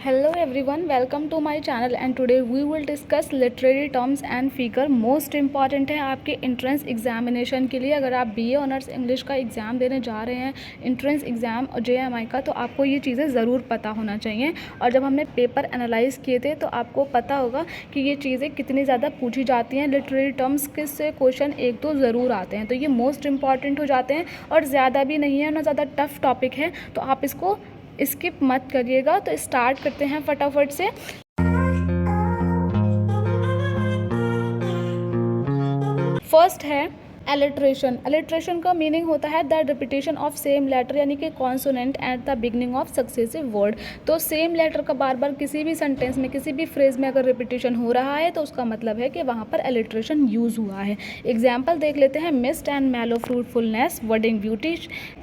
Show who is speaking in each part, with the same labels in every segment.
Speaker 1: Hello everyone, welcome to my channel and today we will discuss literary terms and figure. Most important है आपके entrance examination के लिए। अगर आप BA honours English का exam देने जा रहे हैं, इंट्रेंस एग्ज़ाम और जेएमआई का, तो आपको ये चीज़ें ज़रूर पता होना चाहिए। और जब हमने पेपर एनालाइज़ किए थे तो आपको पता होगा कि ये चीज़ें कितनी ज़्यादा पूछी जाती हैं। लिटरेरी टर्म्स किससे क्वेश्चन एक तो ज़रूर आते हैं, तो ये मोस्ट इंपॉर्टेंट हो जाते हैं और ज़्यादा भी नहीं है, ना ज़्यादा टफ टॉपिक है, तो आप इसको स्किप मत करिएगा। तो स्टार्ट करते हैं फटाफट से। फर्स्ट है एलिट्रेशन। एलिट्रेशन का मीनिंग होता है the repetition of same letter, यानी कि consonant at the beginning of successive word. तो सेम लेटर का बार बार किसी भी सेंटेंस में, किसी भी फ्रेज में अगर रिपीटेशन हो रहा है तो उसका मतलब है कि वहाँ पर एलिट्रेशन यूज़ हुआ है। एग्जाम्पल देख लेते हैं। Mist and mellow fruitfulness, wording beauty.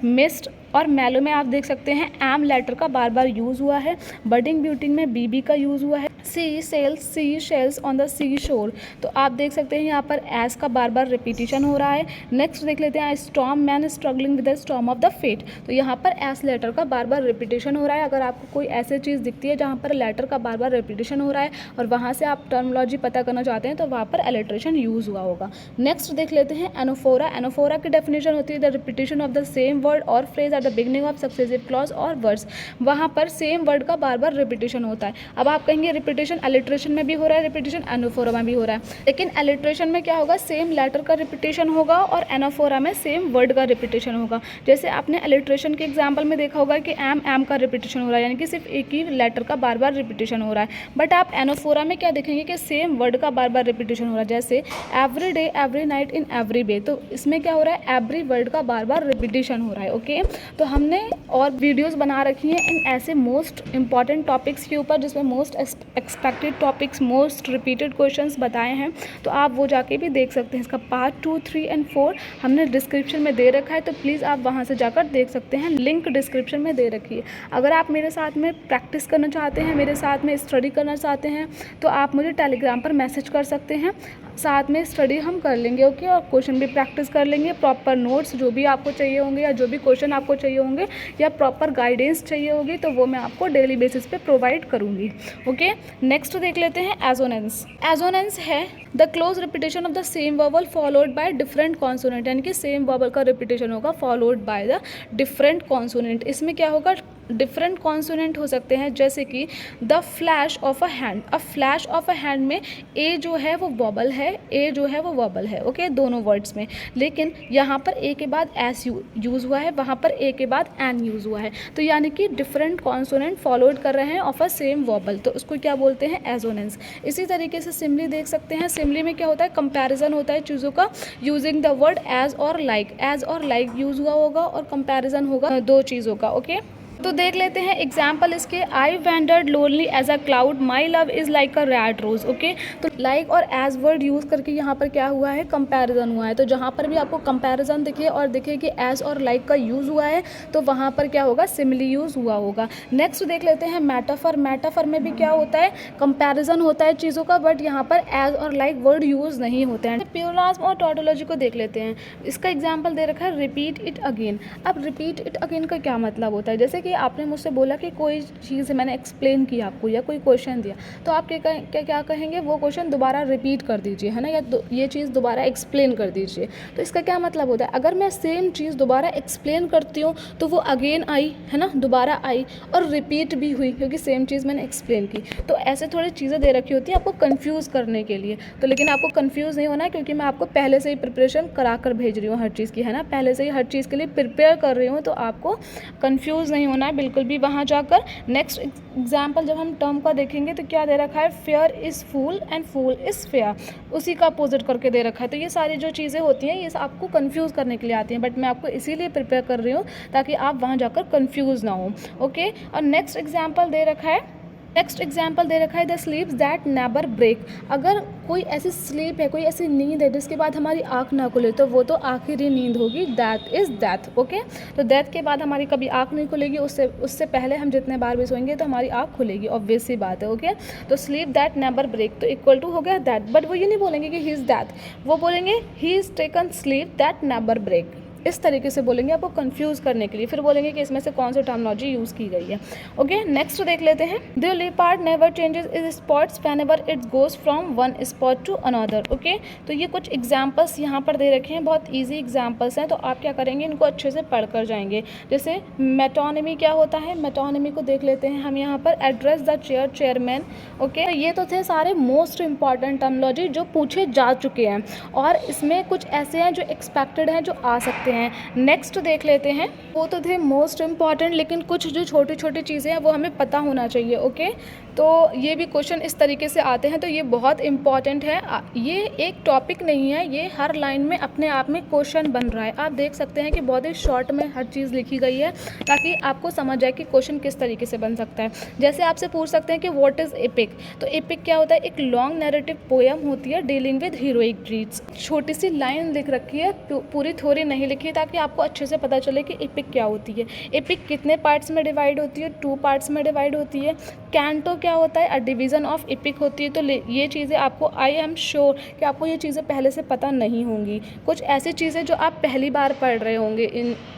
Speaker 1: Mist और मैलो में आप देख सकते हैं एम लेटर का बार बार यूज़ हुआ है। बर्डिंग ब्यूटी में बीबी का यूज़ हुआ है। सी शेल्स ऑन द सी शोर, तो आप देख सकते हैं यहाँ पर एस का बार बार रिपीटिशन हो रहा है। नेक्स्ट देख लेते हैं। Storm man struggling with the storm of the fate, तो यहाँ पर एस लेटर का बार बार रिपीटिशन हो रहा है। अगर आपको कोई ऐसी चीज़ दिखती है जहाँ पर लेटर का बार बार रिपीटिशन हो रहा है और वहाँ से आप टर्मिनोलॉजी पता करना चाहते हैं तो वहाँ पर एलिट्रेशन यूज़ हुआ होगा। नेक्स्ट देख लेते हैं एनोफोरा। एनोफोरा की डेफिनेशन होती है the repetition of the same word और phrase at the beginning of successive clause और वर्ड्स। वहाँ पर सेम वर्ड का बार बार रिपीटिशन होता है। अब आप कहेंगे रिपीटिशन एलिट्रेशन में भी हो रहा है, रिपीटिशन एनोफोरा में भी हो रहा है, लेकिन एलिट्रेशन में क्या होगा, सेम लेटर का रिपीटिशन होगा और एनोफोरा में सेम वर्ड का रिपीटिशन होगा। जैसे आपने एलिट्रेशन के एग्जाम्पल में देखा होगा कि एम का रिपीटिशन हो रहा है, यानी कि सिर्फ एक ही लेटर का बार बार रिपीटिशन हो रहा है। बट आप एनोफोरा में क्या देखेंगे कि सेम वर्ड का बार बार रिपीटिशन हो रहा है। जैसे every day, every night, in every way, तो इसमें क्या हो रहा है, एवरी वर्ड का बार बार रिपीटिशन हो रहा है। ओके, तो हमने और वीडियोस बना रखी हैं इन ऐसे मोस्ट इंपॉर्टेंट टॉपिक्स के ऊपर, जिसमें most expected topics, most repeated questions बताए हैं, तो आप वो जाके भी देख सकते हैं। इसका पार्ट 2, 3 एंड 4 हमने डिस्क्रिप्शन में दे रखा है, तो प्लीज़ आप वहाँ से जाकर देख सकते हैं। लिंक डिस्क्रिप्शन में दे रखी है। अगर आप मेरे साथ में प्रैक्टिस करना चाहते हैं, मेरे साथ में स्टडी करना चाहते हैं, तो आप मुझे टेलीग्राम पर मैसेज कर सकते हैं। साथ में स्टडी हम कर लेंगे। ओके, और क्वेश्चन भी प्रैक्टिस कर लेंगे। प्रॉपर नोट्स जो भी आपको चाहिए होंगे या जो भी क्वेश्चन आपको चाहिए होंगे या प्रॉपर गाइडेंस चाहिए होगी, तो वो मैं आपको डेली बेसिस पे प्रोवाइड करूँगी। ओके, नेक्स्ट देख लेते हैं एजोनेंस। एजोनेंस है the close repetition of the same verbal followed by different consonant, यानी कि सेम वर्बल का रिपीटेशन होगा followed by the different consonant. इसमें क्या होगा, डिफरेंट कॉन्सोनेंट हो सकते हैं, जैसे कि the flash of a hand. अब फ्लैश ऑफ अ हैंड में ए जो है वो वॉबल है, ए जो है वो वॉबल है। ओके, दोनों वर्ड्स में, लेकिन यहाँ पर ए के बाद एस यूज़ हुआ है, वहाँ पर ए के बाद एन यूज़ हुआ है, तो यानी कि डिफरेंट कॉन्सोनेंट फॉलोड कर रहे हैं ऑफ अ सेम वॉबल, तो उसको क्या बोलते हैं, एजोनेंस। इसी तरीके से सिमली देख सकते हैं। सिमली में क्या होता है, कंपैरिजन होता है चीज़ों का, यूजिंग द वर्ड एज और लाइक। एज और लाइक यूज़ हुआ होगा और कंपैरिजन होगा दो चीज़ों का। ओके, तो देख लेते हैं एग्जाम्पल इसके। I wandered lonely as a cloud, my love is like a red rose. Okay, तो लाइक और एज वर्ड यूज़ करके यहाँ पर क्या हुआ है, कंपैरिजन हुआ है। तो जहाँ पर भी आपको कंपैरिजन दिखे और दिखे कि एज और लाइक का यूज़ हुआ है, तो वहाँ पर क्या होगा, सिमिली यूज़ हुआ होगा। नेक्स्ट देख लेते हैं मेटाफर। मेटाफर में भी क्या होता है, कंपैरिजन होता है चीज़ों का, बट यहाँ पर एज और लाइक वर्ड यूज़ नहीं होते हैं। प्लेonasm और टॉटोलॉजी को देख लेते हैं। इसका एग्जाम्पल दे रखा है रिपीट इट अगेन। अब रिपीट इट अगेन का क्या मतलब होता है, जैसे कि आपने मुझसे बोला कि कोई चीज़ मैंने एक्सप्लेन की आपको या कोई क्वेश्चन दिया, तो आप क्या कहेंगे, वो क्वेश्चन दोबारा रिपीट कर दीजिए, है ना, या ये चीज़ दोबारा एक्सप्लेन कर दीजिए। तो इसका क्या मतलब होता है, अगर मैं सेम चीज़ दोबारा एक्सप्लेन करती हूँ तो वो अगेन आई, है ना, दोबारा आई और रिपीट भी हुई, क्योंकि सेम चीज़ मैंने एक्सप्लेन की। तो ऐसे थोड़ी चीज़ें दे रखी होती है आपको कन्फ्यूज़ करने के लिए। तो लेकिन आपको कन्फ्यूज़ नहीं होना है, क्योंकि मैं आपको पहले से ही प्रिपरेशन करा कर भेज रही हूँ हर चीज़ की, है ना, पहले से ही हर चीज़ के लिए प्रिपेयर कर रही हूँ, तो आपको कन्फ्यूज़ नहीं होना है बिल्कुल भी वहाँ जाकर। नेक्स्ट एग्जाम्पल जब हम टर्म का देखेंगे तो क्या दे रखा है, fair is foul and foul is fair, उसी का अपोजिट करके दे रखा है। तो ये सारी जो चीज़ें होती हैं ये आपको कंफ्यूज करने के लिए आती हैं, बट मैं आपको इसीलिए प्रिपेयर कर रही हूँ ताकि आप वहाँ जाकर कंफ्यूज ना हो। ओके, और नेक्स्ट एग्जाम्पल दे रखा है the sleeps that never break. अगर कोई ऐसी स्लीप है, कोई ऐसी नींद है जिसके बाद हमारी आँख ना खुले, तो वो तो आखिरी नींद होगी, दैट इज़ डेथ। ओके, तो डेथ के बाद हमारी कभी आँख नहीं खुलेगी, उससे पहले हम जितने बार भी सोएंगे तो हमारी आँख खुलेगी, ऑब्वियस सी बात है। ओके, तो स्लीप दैट नेवर ब्रेक तो इक्वल टू हो गया दैट, बट वो ये नहीं बोलेंगे कि ही इज़ डेथ, वो बोलेंगे he is taken sleep that never break. इस तरीके से बोलेंगे आपको कंफ्यूज करने के लिए, फिर बोलेंगे कि इसमें से कौन सी टर्मिनोलॉजी यूज़ की गई है। ओके, नेक्स्ट देख लेते हैं। The leopard never changes its spots whenever it goes from one spot to another. Okay, तो ये कुछ एग्जाम्पल्स यहाँ पर दे रखे हैं, बहुत ईजी एग्जाम्पल्स हैं, तो आप क्या करेंगे, इनको अच्छे से पढ़ कर जाएंगे। जैसे मेटोनिमी क्या होता है, मेटोनिमी को देख लेते हैं हम यहाँ पर। Address the chairman. ओके, ये तो थे सारे मोस्ट इंपॉर्टेंट टर्मिनोलॉजी जो पूछे जा चुके हैं, और इसमें कुछ ऐसे हैं जो एक्सपेक्टेड हैं, जो आ सकते हैं। नेक्स्ट देख लेते हैं। वो तो थे मोस्ट इंपॉर्टेंट, लेकिन कुछ जो छोटी छोटी चीज़ें हैं वो हमें पता होना चाहिए। ओके, तो ये भी क्वेश्चन इस तरीके से आते हैं, तो ये बहुत इंपॉर्टेंट है। ये एक टॉपिक नहीं है, ये हर लाइन में अपने आप में क्वेश्चन बन रहा है। आप देख सकते हैं कि बहुत ही शॉर्ट में हर चीज़ लिखी गई है, ताकि आपको समझ आए कि क्वेश्चन किस तरीके से बन सकता है। जैसे आपसे पूछ सकते हैं कि व्हाट इज़ एपिक, तो एपिक क्या होता है, एक लॉन्ग नैरेटिव पोएम होती है डीलिंग विद हीरोइक डीड्स। छोटी सी लाइन लिख रखी है, पूरी थ्योरी नहीं लिखी है, ताकि आपको अच्छे से पता चले कि एपिक क्या होती है। एपिक कितने पार्ट्स में डिवाइड होती है, 2 पार्ट्स में डिवाइड होती है। कैंटो क्या होता है, अ डिवीज़न ऑफ एपिक होती है। तो ये चीज़ें आपको, आई एम श्योर कि आपको ये चीज़ें पहले से पता नहीं होंगी। कुछ ऐसी चीज़ें जो आप पहली बार पढ़ रहे होंगे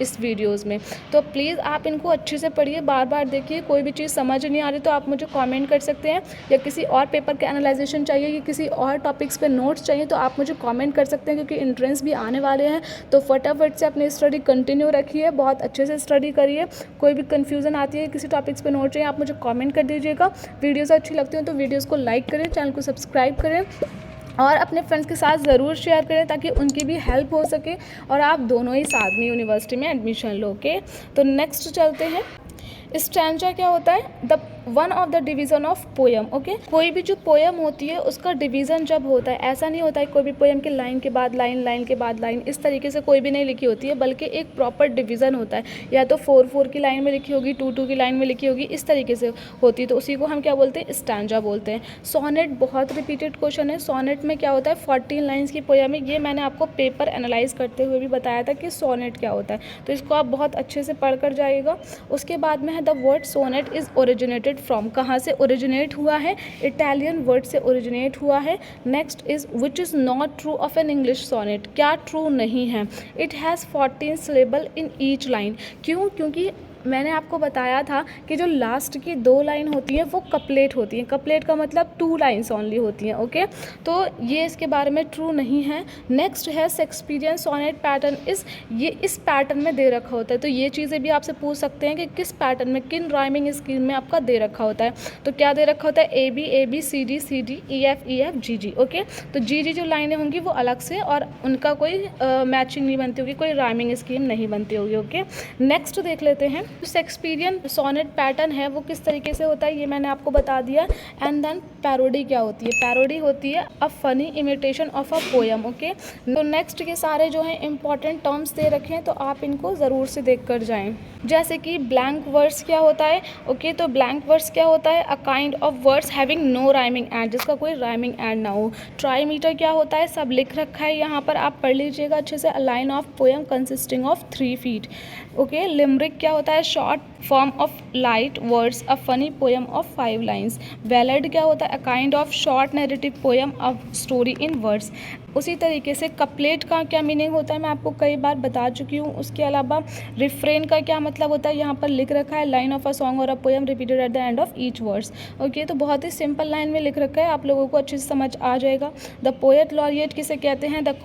Speaker 1: इस वीडियोस में, तो प्लीज़ आप इनको अच्छे से पढ़िए, बार बार देखिए। कोई भी चीज़ समझ नहीं आ रही तो आप मुझे कमेंट कर सकते हैं, या किसी और पेपर का एनालाइजेशन चाहिए, या किसी और टॉपिक्स पे नोट्स चाहिए, तो आप मुझे कमेंट कर सकते हैं, क्योंकि एंट्रेंस भी आने वाले हैं। तो फटाफट से अपनी स्टडी कंटिन्यू रखिए, बहुत अच्छे से स्टडी करिए। कोई भी कन्फ्यूज़न आती है, किसी टॉपिक्स पे नोट चाहिए, आप मुझे कमेंट कर दीजिएगा। वीडियोज़ अच्छी लगती हैं तो वीडियोज़ को लाइक करें, चैनल को सब्सक्राइब करें, और अपने फ्रेंड्स के साथ ज़रूर शेयर करें, ताकि उनकी भी हेल्प हो सके और आप दोनों ही साथ में यूनिवर्सिटी में एडमिशन लो। ओके, तो नेक्स्ट चलते हैं। स्टैंजा क्या होता है, the one of the division of poem. Okay, कोई भी जो पोएम होती है उसका डिवीज़न जब होता है, ऐसा नहीं होता है कोई भी पोएम के लाइन के बाद लाइन, लाइन के बाद लाइन, इस तरीके से कोई भी नहीं लिखी होती है, बल्कि एक प्रॉपर डिवीज़न होता है। या तो 4-4 की लाइन में लिखी होगी, 2-2 की लाइन में लिखी होगी, इस तरीके से होती है, तो उसी को हम क्या बोलते हैं, स्टैंजा बोलते हैं। सोनेट बहुत रिपीटेड क्वेश्चन है। सोनेट में क्या होता है, 14 लाइन्स की पोएम है। ये मैंने आपको पेपर एनालाइज करते हुए भी बताया था कि सोनेट क्या होता है, तो इसको आप बहुत अच्छे से पढ़ कर जाइएगा। उसके बाद में है the word sonnet is originated from, कहाँ से ओरिजिनेट हुआ है, इटालियन वर्ड से ओरिजिनेट हुआ है। Next is which is not true of an English sonnet, क्या ट्रू नहीं है। It has 14 syllable in each line, क्यों, क्योंकि मैंने आपको बताया था कि जो लास्ट की 2 लाइन होती हैं वो कपलेट होती हैं। कपलेट का मतलब 2 लाइन्स ओनली होती हैं। ओके, तो ये इसके बारे में ट्रू नहीं है। नेक्स्ट है शेक्सपियरियन सोनेट पैटर्न इस, ये इस पैटर्न में दे रखा होता है, तो ये चीज़ें भी आपसे पूछ सकते हैं कि किस पैटर्न में, किन राइमिंग स्कीम में आपका दे रखा होता है। तो क्या दे रखा होता है, A B C D E F G G. Okay, तो जी जो लाइनें होंगी वो अलग से, और उनका कोई मैचिंग नहीं बनती होगी, कोई राइमिंग स्कीम नहीं बनती होगी। ओके, नेक्स्ट देख लेते हैं। शेक्सपियरियन सोनेट पैटर्न है वो किस तरीके से होता है, ये मैंने आपको बता दिया। एंड देन पैरोडी क्या होती है, पैरोडी होती है a funny imitation of a poem. Okay, तो नेक्स्ट के सारे जो हैं इंपॉर्टेंट टर्म्स दे रखे हैं, तो आप इनको ज़रूर से देख कर जाएँ। जैसे कि ब्लैंक वर्ड्स क्या होता है। ओके, तो ब्लैंक वर्ड्स क्या होता है, a kind of words having no rhyming end, जिसका कोई राइमिंग एंड ना हो। ट्राईमीटर क्या होता है, सब लिख रखा है यहाँ पर, आप पढ़ लीजिएगा अच्छे से। A line of poem consisting of 3 feet. Okay, limerick क्या होता है, short form of light words, a funny poem of 5 lines. Ballad क्या होता है, a kind of short narrative poem of story in words. उसी तरीके से कपलेट का क्या मीनिंग होता है मैं आपको कई बार बता चुकी हूँ। उसके अलावा रिफ्रेन का क्या मतलब होता है, यहाँ पर लिख रखा है, लाइन ऑफ अ सॉन्ग और a poem repeated at the end of each words. Okay, तो बहुत ही सिंपल लाइन में लिख रखा है, आप लोगों को अच्छे से समझ आ जाएगा। द पोएट लॉरिएट किसे कहते हैं, the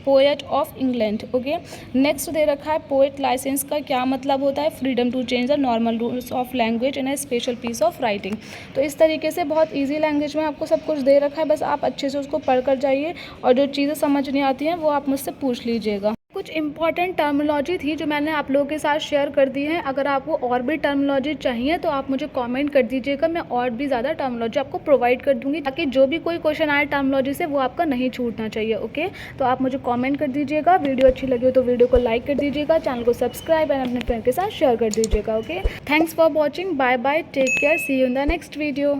Speaker 1: poet of England. Okay, next दे रखा है पोएट लाइसेंस का क्या मतलब होता है, freedom to change the normal rules of language in a special piece of writing. तो इस तरीके से बहुत इजी लैंग्वेज में आपको सब कुछ दे रखा है, बस आप अच्छे से उसको पढ़ कर जाइए, और जो चीज़ें समझ नहीं आती हैं वो आप मुझसे पूछ लीजिएगा। कुछ इंपॉर्टेंट टर्मिनोलॉजी थी जो मैंने आप लोगों के साथ शेयर कर दी है। अगर आपको और भी टर्मिनोलॉजी चाहिए तो आप मुझे कमेंट कर दीजिएगा, मैं और भी ज़्यादा टर्मिनोलॉजी आपको प्रोवाइड कर दूंगी, ताकि जो भी कोई क्वेश्चन आए टर्मिनोलॉजी से वो आपका नहीं छूटना चाहिए। ओके, तो आप मुझे कमेंट कर दीजिएगा। वीडियो अच्छी लगी हो तो वीडियो को लाइक कर दीजिएगा, चैनल को सब्सक्राइब एंड अपने फ्रेंड के साथ शेयर कर दीजिएगा। Okay, thanks for watching, bye bye, take care, see you in the next video.